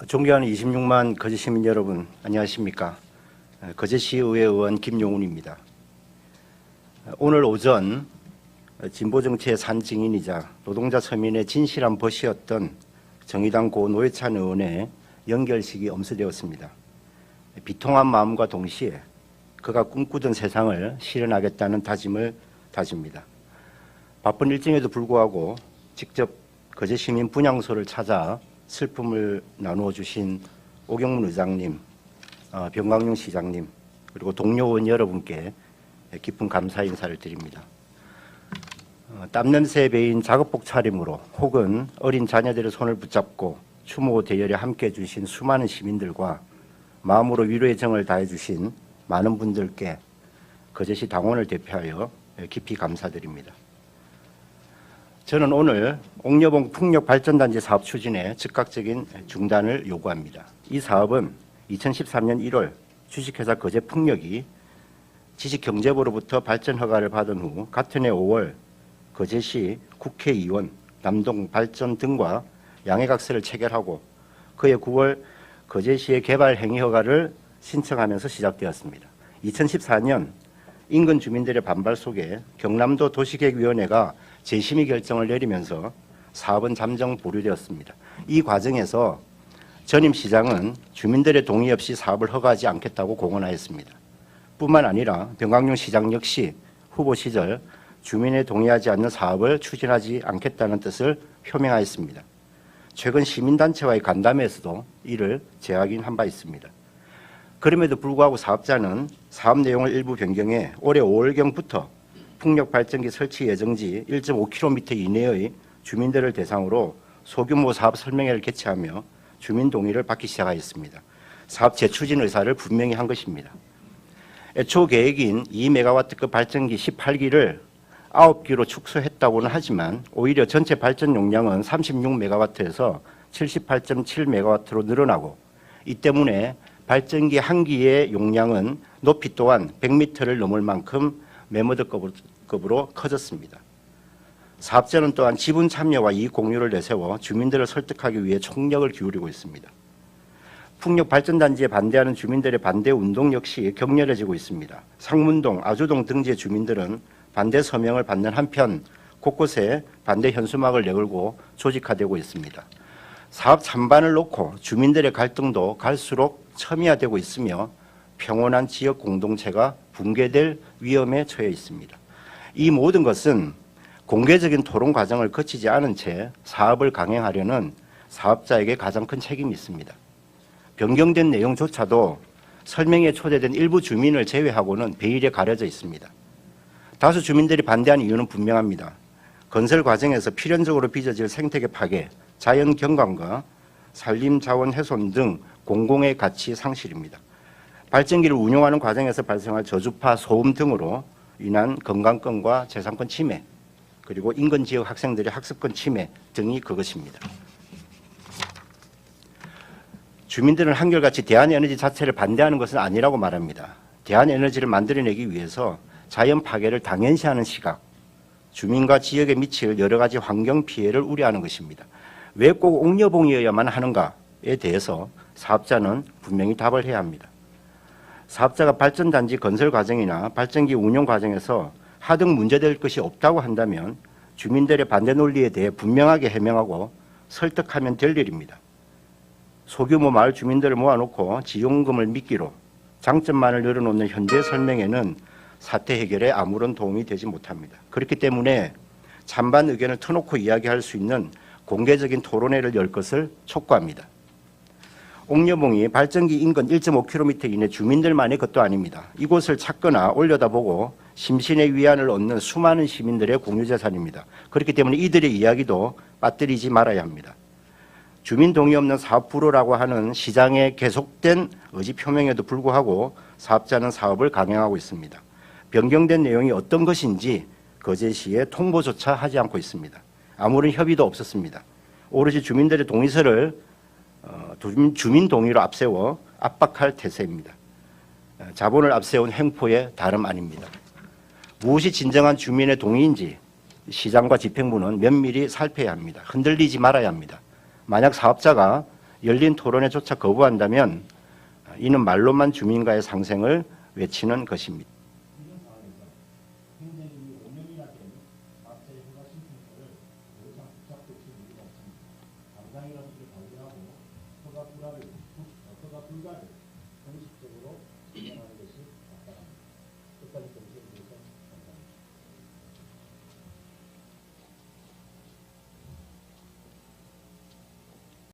존경하는 26만 거제 시민 여러분, 안녕하십니까? 거제시의회 의원 김용훈입니다. 오늘 오전 진보 정치의 산 증인이자 노동자 서민의 진실한 벗이었던 정의당 고 노회찬 의원의 연결식이 엄수되었습니다. 비통한 마음과 동시에 그가 꿈꾸던 세상을 실현하겠다는 다짐을 다집니다. 바쁜 일정에도 불구하고 직접 거제 시민 분향소를 찾아 슬픔을 나누어 주신 오경문 의장님, 병광용 시장님, 그리고 동료 의원 여러분께 깊은 감사 인사를 드립니다. 땀냄새에 배인 작업복 차림으로 혹은 어린 자녀들의 손을 붙잡고 추모 대열에 함께해 주신 수많은 시민들과 마음으로 위로의 정을 다해 주신 많은 분들께 거제시 당원을 대표하여 깊이 감사드립니다. 저는 오늘 옥녀봉 풍력발전단지 사업 추진에 즉각적인 중단을 요구합니다. 이 사업은 2013년 1월 주식회사 거제풍력이 지식경제부로부터 발전 허가를 받은 후 같은 해 5월 거제시 국회의원, 남동발전 등과 양해각서를 체결하고 그해 9월 거제시의 개발 행위 허가를 신청하면서 시작되었습니다. 2014년 인근 주민들의 반발 속에 경남도 도시계획위원회가 재심의 결정을 내리면서 사업은 잠정 보류되었습니다. 이 과정에서 전임 시장은 주민들의 동의 없이 사업을 허가하지 않겠다고 공언하였습니다. 뿐만 아니라 병광용 시장 역시 후보 시절 주민의 동의하지 않는 사업을 추진하지 않겠다는 뜻을 표명하였습니다. 최근 시민단체와의 간담회에서도 이를 재확인한 바 있습니다. 그럼에도 불구하고 사업자는 사업 내용을 일부 변경해 올해 5월경부터 풍력발전기 설치 예정지 1.5km 이내의 주민들을 대상으로 소규모 사업 설명회를 개최하며 주민 동의를 받기 시작하였습니다. 사업 재추진 의사를 분명히 한 것입니다. 애초 계획인 2메가와트급 발전기 18기를 9기로 축소했다고는 하지만 오히려 전체 발전 용량은 36메가와트에서 78.7메가와트로 늘어나고 이 때문에 발전기 한 기의 용량은 높이 또한 100m를 넘을 만큼 매머드급으로 커졌습니다. 사업자는 또한 지분 참여와 이익 공유를 내세워 주민들을 설득하기 위해 총력을 기울이고 있습니다. 풍력 발전단지에 반대하는 주민들의 반대 운동 역시 격렬해지고 있습니다. 상문동, 아주동 등지의 주민들은 반대 서명을 받는 한편 곳곳에 반대 현수막을 내걸고 조직화되고 있습니다. 사업 찬반을 놓고 주민들의 갈등도 갈수록 첨예화되고 있으며 평온한 지역 공동체가 붕괴될 위험에 처해 있습니다. 이 모든 것은 공개적인 토론 과정을 거치지 않은 채 사업을 강행하려는 사업자에게 가장 큰 책임이 있습니다. 변경된 내용조차도 설명에 초대된 일부 주민을 제외하고는 베일에 가려져 있습니다. 다수 주민들이 반대한 이유는 분명합니다. 건설 과정에서 필연적으로 빚어질 생태계 파괴, 자연 경관과 산림자원 훼손 등 공공의 가치 상실입니다. 발전기를 운용하는 과정에서 발생할 저주파, 소음 등으로 인한 건강권과 재산권 침해, 그리고 인근 지역 학생들의 학습권 침해 등이 그것입니다. 주민들은 한결같이 대한에너지 자체를 반대하는 것은 아니라고 말합니다. 대한에너지를 만들어내기 위해서 자연 파괴를 당연시하는 시각, 주민과 지역에 미칠 여러 가지 환경 피해를 우려하는 것입니다. 왜 꼭 옥녀봉이어야만 하는가에 대해서 사업자는 분명히 답을 해야 합니다. 사업자가 발전단지 건설 과정이나 발전기 운용 과정에서 하등 문제될 것이 없다고 한다면 주민들의 반대 논리에 대해 분명하게 해명하고 설득하면 될 일입니다. 소규모 마을 주민들을 모아놓고 지원금을 미끼로 장점만을 열어놓는 현재 설명에는 사태 해결에 아무런 도움이 되지 못합니다. 그렇기 때문에 찬반 의견을 터놓고 이야기할 수 있는 공개적인 토론회를 열 것을 촉구합니다. 옥녀봉이 발전기 인근 1.5km 이내 주민들만의 것도 아닙니다. 이곳을 찾거나 올려다보고 심신의 위안을 얻는 수많은 시민들의 공유재산입니다. 그렇기 때문에 이들의 이야기도 빠뜨리지 말아야 합니다. 주민 동의 없는 사업 불허라고 하는 시장의 계속된 의지 표명에도 불구하고 사업자는 사업을 강행하고 있습니다. 변경된 내용이 어떤 것인지 거제시에 통보조차 하지 않고 있습니다. 아무런 협의도 없었습니다. 오로지 주민들의 동의서를 주민 동의로 앞세워 압박할 태세입니다. 자본을 앞세운 횡포의 다름 아닙니다. 무엇이 진정한 주민의 동의인지 시장과 집행부는 면밀히 살펴야 합니다. 흔들리지 말아야 합니다. 만약 사업자가 열린 토론회조차 거부한다면 이는 말로만 주민과의 상생을 외치는 것입니다.